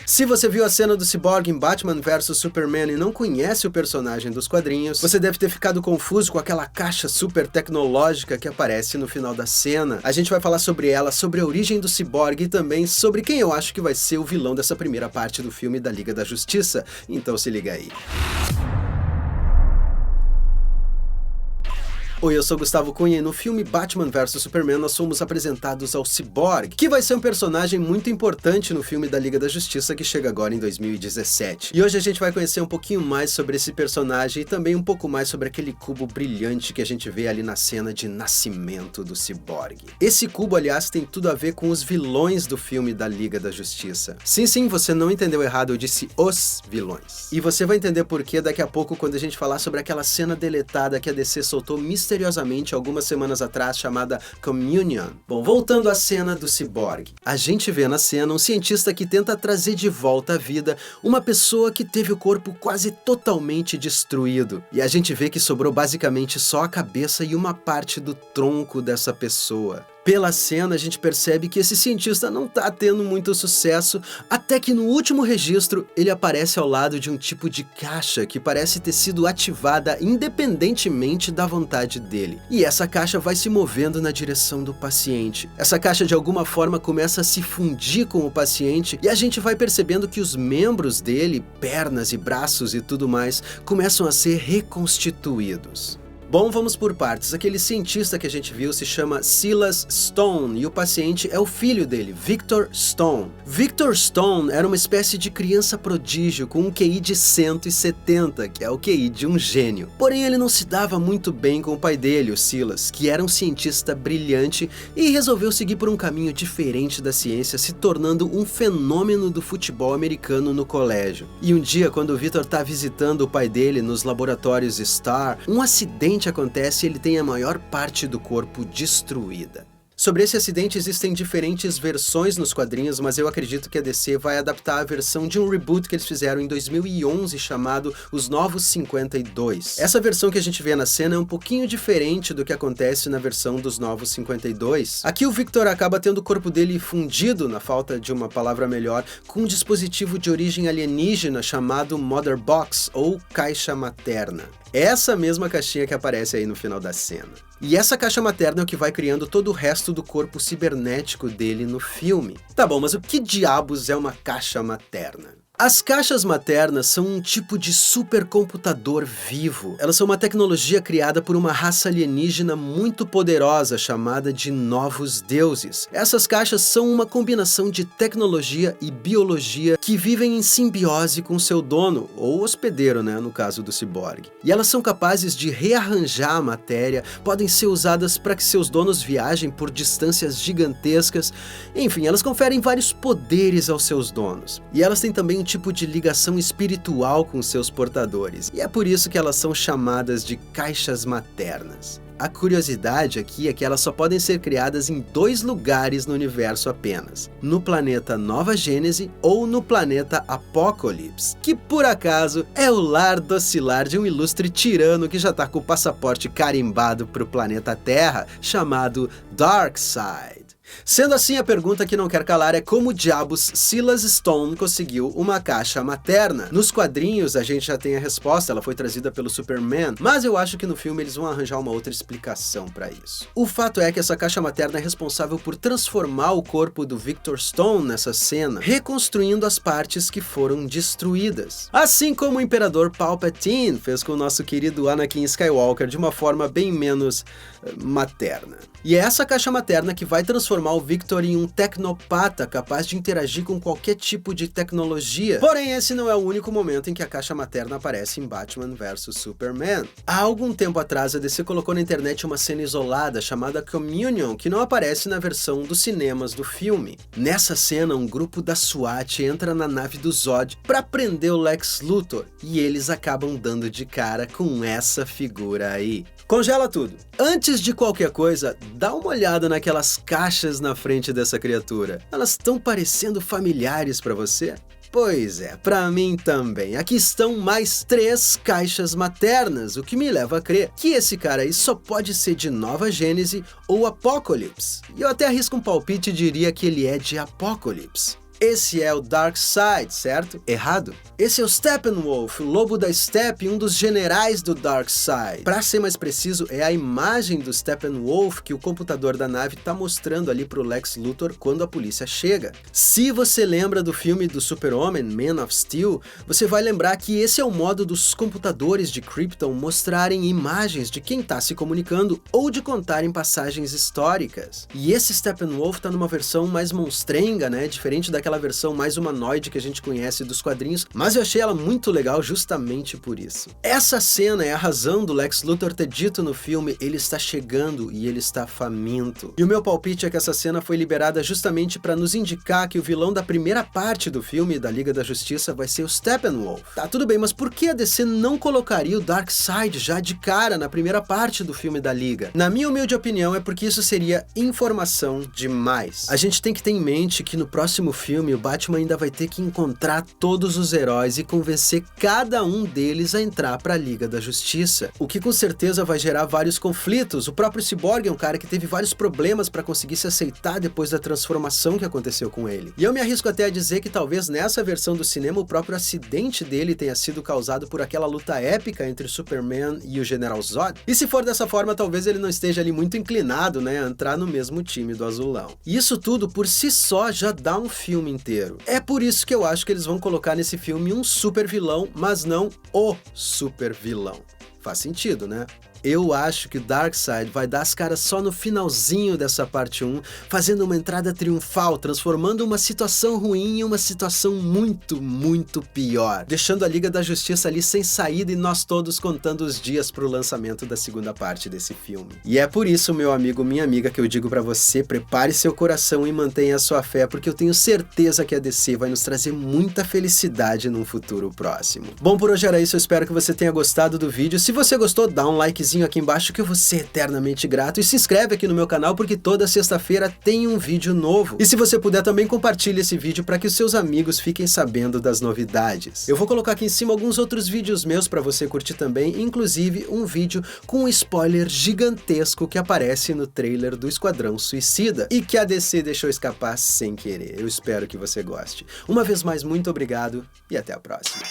Se você viu a cena do Cyborg em Batman vs Superman e não conhece o personagem dos quadrinhos, você deve ter ficado confuso com aquela caixa super tecnológica que aparece no final da cena. A gente vai falar sobre ela, sobre a origem do Cyborg e também sobre quem eu acho que vai ser o vilão dessa primeira parte do filme da Liga da Justiça. Então se liga aí. Oi, eu sou Gustavo Cunha e no filme Batman vs Superman nós somos apresentados ao Cyborg, que vai ser um personagem muito importante no filme da Liga da Justiça que chega agora em 2017. E hoje a gente vai conhecer um pouquinho mais sobre esse personagem e também um pouco mais sobre aquele cubo brilhante que a gente vê ali na cena de nascimento do Cyborg. Esse cubo, aliás, tem tudo a ver com os vilões do filme da Liga da Justiça. Sim, você não entendeu errado, eu disse os vilões. E você vai entender por quê daqui a pouco quando a gente falar sobre aquela cena deletada que a DC soltou misteriosamente algumas semanas atrás, chamada Communion. Bom, voltando à cena do Cyborg. A gente vê na cena um cientista que tenta trazer de volta à vida uma pessoa que teve o corpo quase totalmente destruído. E a gente vê que sobrou basicamente só a cabeça e uma parte do tronco dessa pessoa. Pela cena, a gente percebe que esse cientista não tá tendo muito sucesso, até que no último registro, ele aparece ao lado de um tipo de caixa que parece ter sido ativada independentemente da vontade dele. E essa caixa vai se movendo na direção do paciente. Essa caixa de alguma forma começa a se fundir com o paciente e a gente vai percebendo que os membros dele, pernas e braços e tudo mais, começam a ser reconstituídos. Bom, vamos por partes. Aquele cientista que a gente viu se chama Silas Stone e o paciente é o filho dele, Victor Stone. Victor Stone era uma espécie de criança prodígio com um QI de 170, que é o QI de um gênio. Porém, ele não se dava muito bem com o pai dele, o Silas, que era um cientista brilhante e resolveu seguir por um caminho diferente da ciência, se tornando um fenômeno do futebol americano no colégio. E um dia, quando o Victor está visitando o pai dele nos laboratórios Star, um acidente acontece e ele tem a maior parte do corpo destruída. Sobre esse acidente existem diferentes versões nos quadrinhos, mas eu acredito que a DC vai adaptar a versão de um reboot que eles fizeram em 2011 chamado Os Novos 52. Essa versão que a gente vê na cena é um pouquinho diferente do que acontece na versão dos Novos 52. Aqui o Victor acaba tendo o corpo dele fundido, na falta de uma palavra melhor, com um dispositivo de origem alienígena chamado Mother Box, ou caixa materna. Essa mesma caixinha que aparece aí no final da cena. E essa caixa materna é o que vai criando todo o resto do corpo cibernético dele no filme. Tá bom, mas o que diabos é uma caixa materna? As caixas maternas são um tipo de supercomputador vivo. Elas são uma tecnologia criada por uma raça alienígena muito poderosa chamada de Novos Deuses. Essas caixas são uma combinação de tecnologia e biologia que vivem em simbiose com seu dono, ou hospedeiro, né, no caso do Cyborg. E elas são capazes de rearranjar a matéria, podem ser usadas para que seus donos viajem por distâncias gigantescas. Enfim, elas conferem vários poderes aos seus donos. E elas têm também um tipo de ligação espiritual com seus portadores, e é por isso que elas são chamadas de caixas maternas. A curiosidade aqui é que elas só podem ser criadas em 2 lugares no universo apenas, no planeta Nova Gênese ou no planeta Apocalipse, que por acaso é o lar docilar de um ilustre tirano que já tá com o passaporte carimbado pro planeta Terra, chamado Darkseid. Sendo assim, a pergunta que não quer calar é como diabos Silas Stone conseguiu uma caixa materna. Nos quadrinhos a gente já tem a resposta, ela foi trazida pelo Superman, mas eu acho que no filme eles vão arranjar uma outra explicação para isso. O fato é que essa caixa materna é responsável por transformar o corpo do Victor Stone nessa cena, reconstruindo as partes que foram destruídas. Assim como o Imperador Palpatine fez com o nosso querido Anakin Skywalker de uma forma bem menos materna. E é essa caixa materna que vai transformar o Victor em um tecnopata capaz de interagir com qualquer tipo de tecnologia. Porém, esse não é o único momento em que a caixa materna aparece em Batman vs Superman. Há algum tempo atrás, a DC colocou na internet uma cena isolada chamada Communion, que não aparece na versão dos cinemas do filme. Nessa cena, um grupo da SWAT entra na nave do Zod para prender o Lex Luthor, e eles acabam dando de cara com essa figura aí. Congela tudo. Antes de qualquer coisa, dá uma olhada naquelas caixas na frente dessa criatura. Elas estão parecendo familiares para você? Pois é, pra mim também. Aqui estão mais 3 caixas maternas, o que me leva a crer que esse cara aí só pode ser de Nova Gênese ou Apocalipse. E eu até arrisco um palpite e diria que ele é de Apocalipse. Esse é o Darkseid, certo? Errado. Esse é o Steppenwolf, o lobo da Steppe, um dos generais do Darkseid. Para ser mais preciso, é a imagem do Steppenwolf que o computador da nave tá mostrando ali pro Lex Luthor quando a polícia chega. Se você lembra do filme do Super-Homem, Man of Steel, você vai lembrar que esse é o modo dos computadores de Krypton mostrarem imagens de quem tá se comunicando ou de contarem passagens históricas. E esse Steppenwolf tá numa versão mais monstrenga, né? Diferente daquela versão mais humanoide que a gente conhece dos quadrinhos, mas eu achei ela muito legal justamente por isso. Essa cena é a razão do Lex Luthor ter dito no filme: ele está chegando e ele está faminto. E o meu palpite é que essa cena foi liberada justamente para nos indicar que o vilão da primeira parte do filme da Liga da Justiça vai ser o Steppenwolf. Tá, tudo bem, mas por que a DC não colocaria o Darkseid já de cara na primeira parte do filme da Liga? Na minha humilde opinião, é porque isso seria informação demais. A gente tem que ter em mente que no próximo filme o Batman ainda vai ter que encontrar todos os heróis e convencer cada um deles a entrar para a Liga da Justiça, o que com certeza vai gerar vários conflitos. O próprio Cyborg é um cara que teve vários problemas para conseguir se aceitar depois da transformação que aconteceu com ele. E eu me arrisco até a dizer que talvez nessa versão do cinema o próprio acidente dele tenha sido causado por aquela luta épica entre o Superman e o General Zod. E se for dessa forma, talvez ele não esteja ali muito inclinado, né, a entrar no mesmo time do Azulão. E isso tudo por si só já dá um filme inteiro. É por isso que eu acho que eles vão colocar nesse filme um super vilão, mas não o super vilão. Faz sentido, né? Eu acho que o Darkseid vai dar as caras só no finalzinho dessa parte 1, fazendo uma entrada triunfal, transformando uma situação ruim em uma situação muito, muito pior, deixando a Liga da Justiça ali sem saída e nós todos contando os dias pro lançamento da segunda parte desse filme. E é por isso, meu amigo, minha amiga, que eu digo pra você: prepare seu coração e mantenha a sua fé, porque eu tenho certeza que a DC vai nos trazer muita felicidade num futuro próximo. Bom, por hoje era isso, eu espero que você tenha gostado do vídeo. Se você gostou, dá um likezinho aqui embaixo que eu vou ser eternamente grato, e se inscreve aqui no meu canal porque toda sexta-feira tem um vídeo novo. E se você puder também compartilhe esse vídeo para que os seus amigos fiquem sabendo das novidades. Eu vou colocar aqui em cima alguns outros vídeos meus para você curtir também, inclusive um vídeo com um spoiler gigantesco que aparece no trailer do Esquadrão Suicida e que a DC deixou escapar sem querer. Eu espero que você goste. Uma vez mais, muito obrigado e até a próxima.